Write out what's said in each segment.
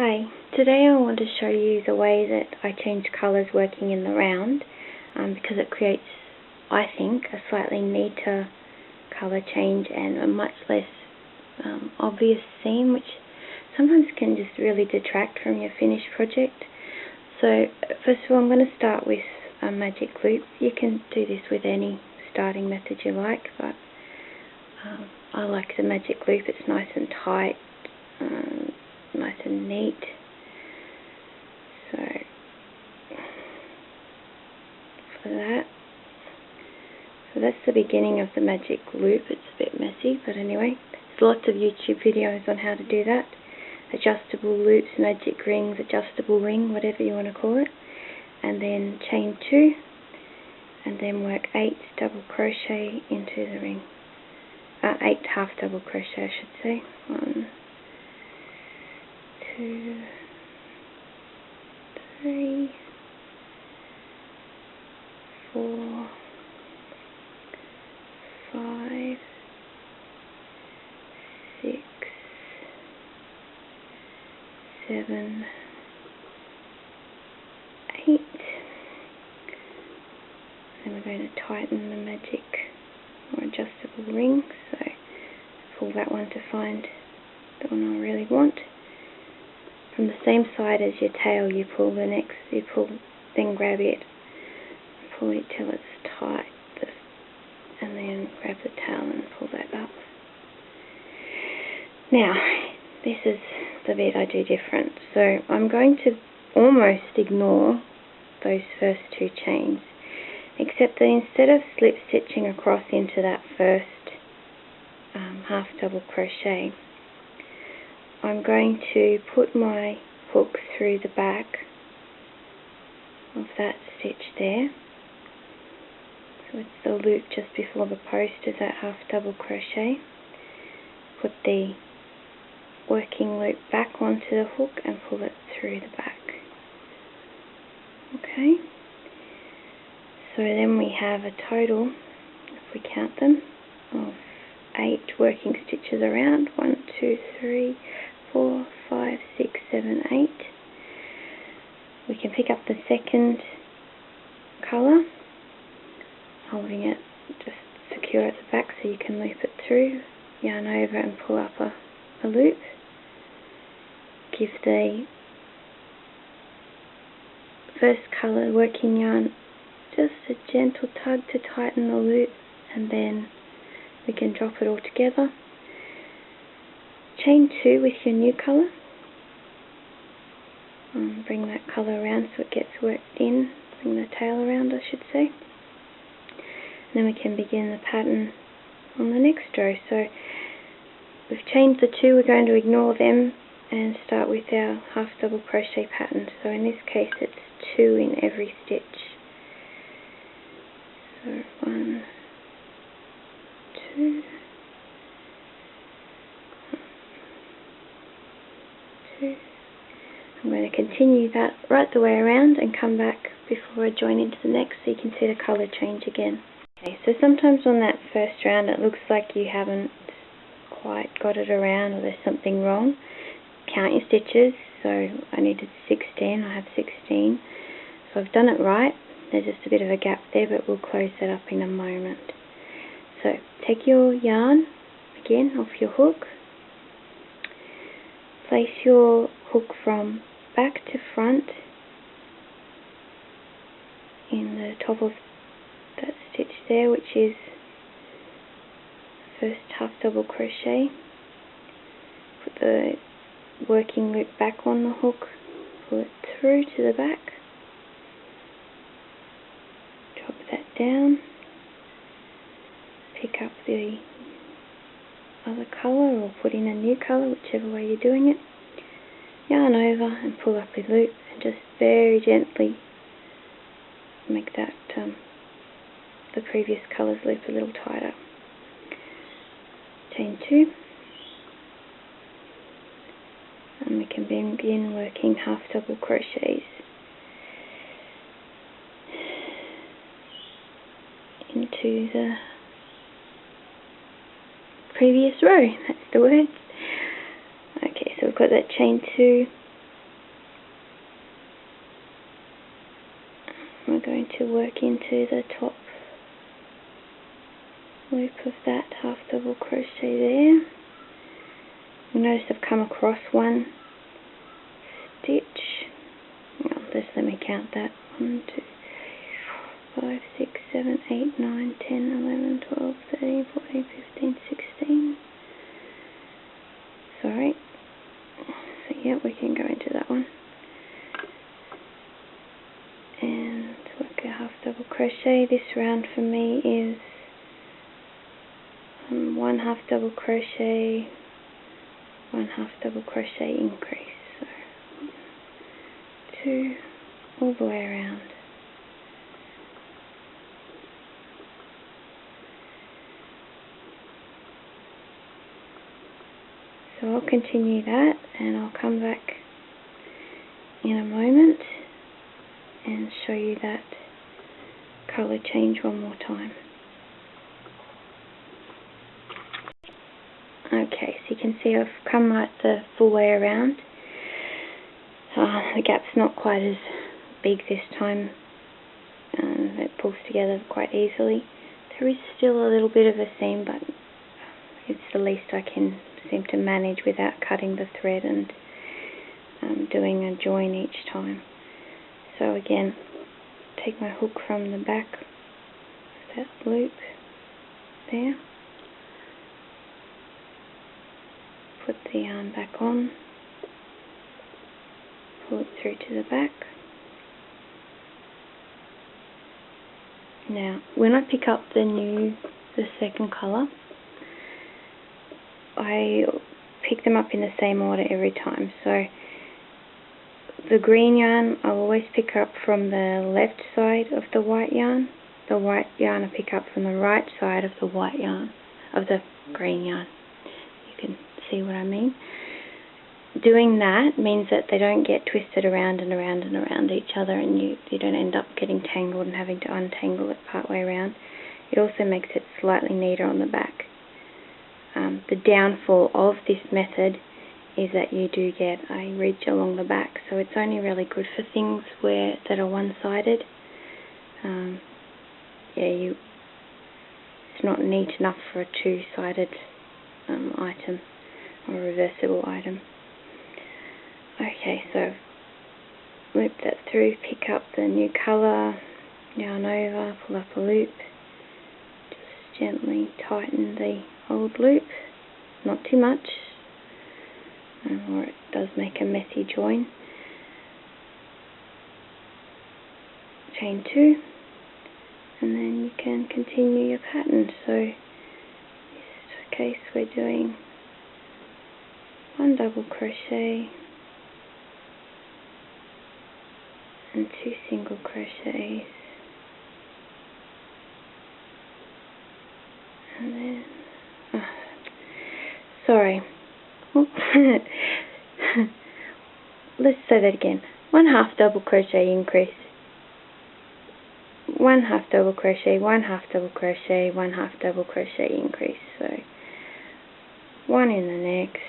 Hi, today I want to show you the way that I change colours working in the round because it creates, I think, a slightly neater colour change and a much less obvious seam, which sometimes can just really detract from your finished project. So first of all, I'm going to start with a magic loop. You can do this with any starting method you like, but I like the magic loop. It's nice and tight, nice and neat. So that's the beginning of the magic loop. It's a bit messy, but anyway, there's lots of YouTube videos on how to do that. Adjustable loops, magic rings, adjustable ring, whatever you want to call it. And then chain 2, and then work 8 double crochet into the ring. 8 half double crochet, I should say. 1, 2, 3, 4, 5, 6, 7, 8. Then we're going to tighten the magic or adjustable ring. So pull that one to find the one I really want. From the same side as your tail, you pull the next. Then grab it, pull it till it's tight, and then grab the tail and pull that up. Now, this is the bit I do different. So I'm going to almost ignore those first 2 chains, except that instead of slip stitching across into that first half double crochet, I'm going to put my hook through the back of that stitch there. So it's the loop just before the post is that half double crochet. Put the working loop back onto the hook and pull it through the back. Okay, so then we have a total, if we count them, of 8 working stitches around. 1, 2, 3, 4, 5, 6, 7, 8. We can pick up the second colour, holding it just secure at the back so you can loop it through, yarn over and pull up a loop. Give the first colour working yarn just a gentle tug to tighten the loop, and then we can drop it all together. Chain 2 with your new colour. Bring that colour around so it gets worked in. Bring the tail around, I should say. And then we can begin the pattern on the next row. So we've chained the 2, we're going to ignore them and start with our half double crochet pattern. So in this case it's 2 in every stitch. So 1, 2, 2. I'm going to continue that right the way around and come back before I join into the next so you can see the colour change again. Okay, so sometimes on that first round it looks like you haven't quite got it around or there's something wrong. Count your stitches. So I needed 16, I have 16. So I've done it right. There's just a bit of a gap there, but we'll close that up in a moment. So take your yarn again off your hook. Place your hook from back to front in the top of that stitch there, which is the first half double crochet. Put the working loop back on the hook, pull it through to the back, drop that down, pick up the other colour or put in a new colour, whichever way you're doing it, yarn over and pull up a loop and just very gently make that the previous colour's loop a little tighter. Chain 2, and we can begin working half double crochets into the previous row. That's the word. Okay, so we've got that chain 2 into the top loop of that half double crochet there. You'll notice I've come across one stitch. Well, just let me count that. 1, 2, 5, 6, 7, 8, 9, 10, 11, 12, 13, 14, 15, 16. Sorry. So yeah, we can go into that one. And work a half double crochet. This round for me is 1 half double crochet, 1 half double crochet increase. So 2 all the way around. So I'll continue that and I'll come back in a moment and show you that colour change one more time. Okay, so you can see I've come right the full way around. The gap's not quite as big this time. It pulls together quite easily. There is still a little bit of a seam, but it's the least I can seem to manage without cutting the thread and doing a join each time. So again, take my hook from the back of that loop there, put the yarn back on, pull it through to the back. Now, when I pick up the second colour, I pick them up in the same order every time. So the green yarn I'll always pick up from the left side of the white yarn. The white yarn I pick up from the right side of the white yarn, of the green yarn. You can see what I mean. Doing that means that they don't get twisted around and around and around each other, and you don't end up getting tangled and having to untangle it part way around. It also makes it slightly neater on the back. The downfall of this method is that you do get a ridge along the back, so it's only really good for things that are one-sided. It's not neat enough for a two-sided item or a reversible item. Okay, so loop that through, pick up the new colour, yarn over, pull up a loop, just gently tighten the old loop, not too much, or it does make a messy join. Chain 2, and then you can continue your pattern. So in this case we're doing 1 double crochet and 2 single crochets, and then sorry, let's say that again. 1 half double crochet increase, 1 half double crochet, 1 half double crochet, 1 half double crochet increase. So 1 in the next,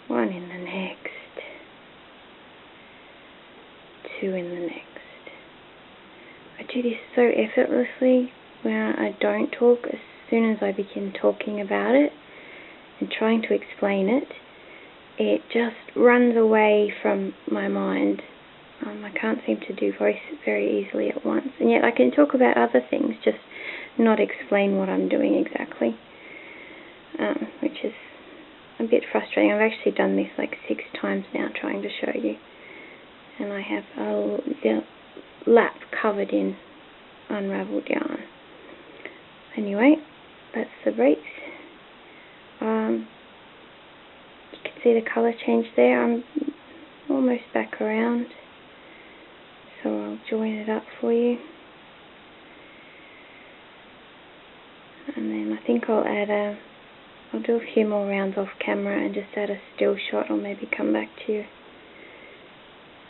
1 in the next, 2 in the next. I do this so effortlessly when I don't talk. As soon as I begin talking about it and trying to explain it, it just runs away from my mind. I can't seem to do voice very easily at once, and yet I can talk about other things, just not explain what I'm doing exactly, which is a bit frustrating. I've actually done this like 6 times now trying to show you, and I have the lap covered in unravelled yarn. Anyway, that's the breaks. You can see the colour change there. I'm almost back around, so I'll join it up for you. And then I think I'll do a few more rounds off camera and just add a still shot, or maybe come back to you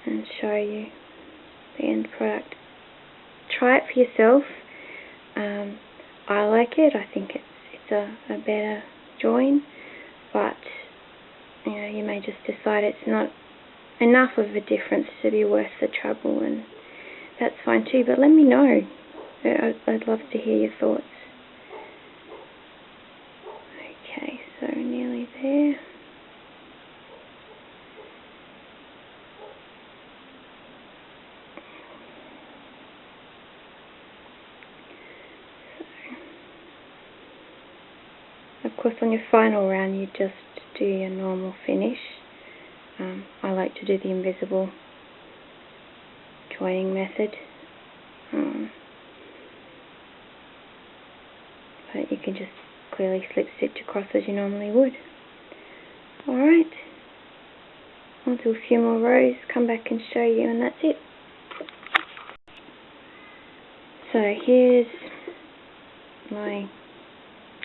and show you the end product. Try it for yourself. I like it. I think it's a better join, but you may just decide it's not enough of a difference to be worth the trouble and that's fine too, but let me know. I'd love to hear your thoughts. Okay, so nearly there. Of course, on your final round, you just do your normal finish. I like to do the invisible joining method. But you can just clearly slip stitch across as you normally would. Alright, I'll do a few more rows, come back and show you, and that's it. So here's my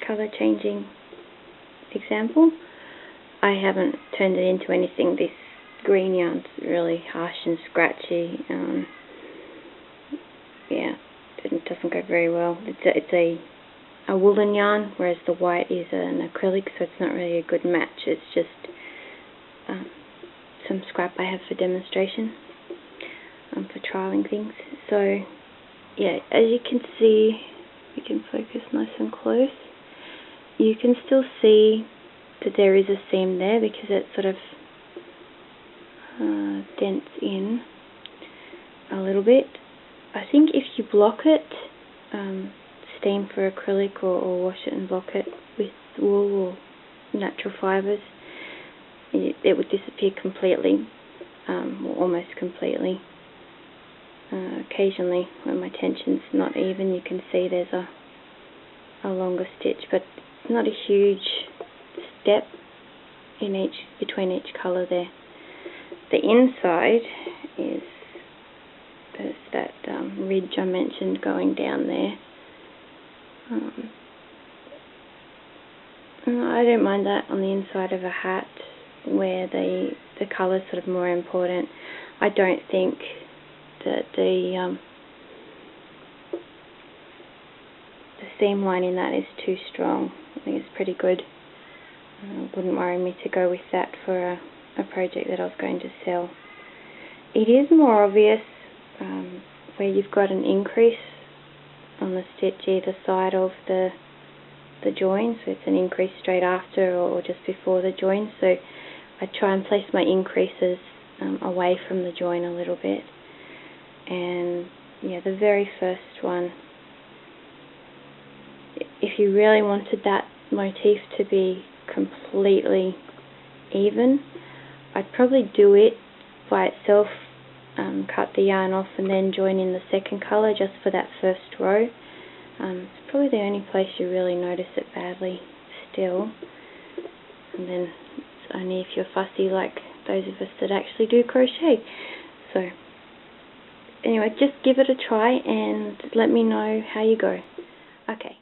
colour changing example. I haven't turned it into anything. This green yarn's really harsh and scratchy. Yeah, it doesn't go very well. It's a woolen yarn, whereas the white is an acrylic, so it's not really a good match. It's just some scrap I have for demonstration, for trialing things. So yeah, as you can see, you can focus nice and close. You can still see that there is a seam there because it sort of dents in a little bit. I think if you block it, steam for acrylic or wash it and block it with wool or natural fibres, it would disappear completely, or almost completely. Occasionally, when my tension's not even, you can see there's a longer stitch, but it's not a huge step in between each colour there. The inside is there's that ridge I mentioned going down there. I don't mind that on the inside of a hat where the colour is sort of more important. I don't think that the seam line in that is too strong. I think it's pretty good. Wouldn't worry me to go with that for a project that I was going to sell. It is more obvious where you've got an increase on the stitch either side of the join, so it's an increase straight after or just before the join. So I try and place my increases away from the join a little bit. And yeah, the very first one, if you really wanted that motif to be completely even, I'd probably do it by itself, cut the yarn off and then join in the second colour just for that first row. It's probably the only place you really notice it badly still, and then it's only if you're fussy like those of us that actually do crochet. So anyway, just give it a try and let me know how you go. Okay.